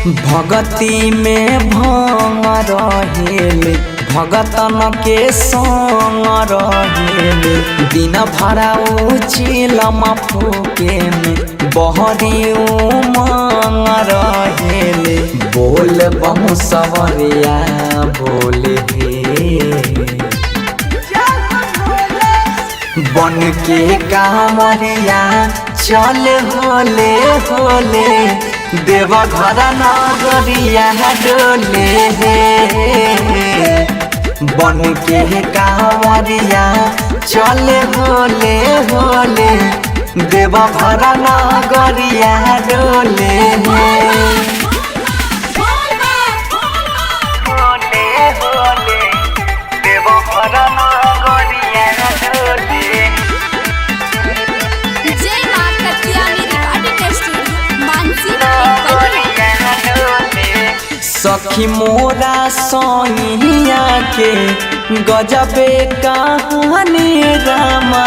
भगती में भंग रहेले भगतन के संग रहेले दिन भरा चिलम फूके में बहरी उमंग रहेले बोल बम सवरिया बोले बन के कांवरिया चल होले होले देवघर नगरिया डोले बन के कांवरिया चल होले होले देवघर नगरिया डोले सखी मोरा सोनिया के गजबे कहानी रामा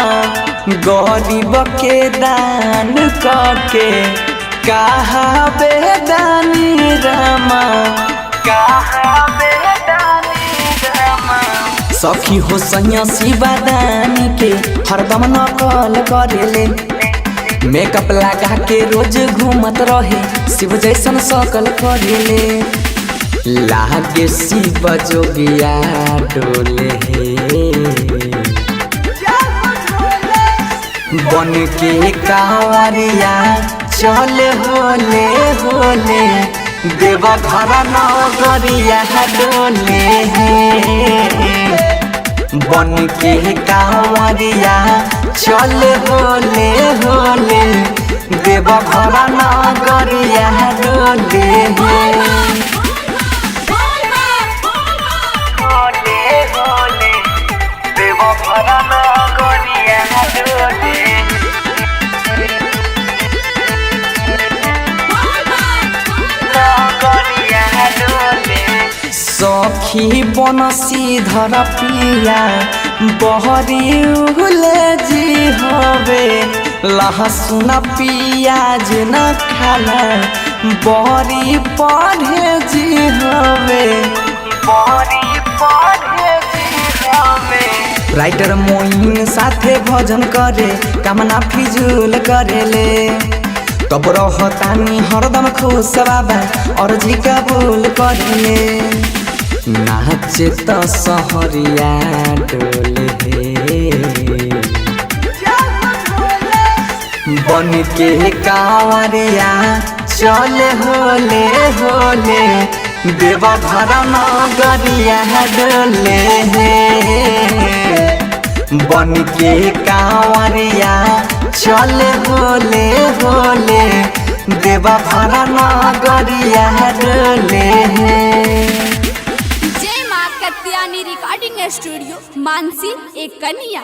गरीब के दान करके कहा बेदानी रामा सखी हो सैया शिवादानी के हरदम नकल करेले मेकअप लगा के रोज घूमत रहे शिव जैसन सकल करेले लागे शिव जोगिया डोले बन के कांवरिया चल होले होले देवघर नगरिया डोले बन के कांवरिया चल होले होले देवघर नगरिया डोले सखी बनसी धर पिया बहरी उले जी हवे लहसुन पियाज न खाला बहरी पढ़े जी हवे राइटर मोइन साथे भजन करे कामना फिजूल करेले तब रहतानी हरदम खुश बाबा और जी कबूल करेले नाचे तो सहरिया डोले बन के कांवरिया चल होले होले देवघर नगरिया डोले बन के कांवरिया चल होले होले देवघर नगरिया डोले रिकॉर्डिंग स्टूडियो मानसी एक कन्या।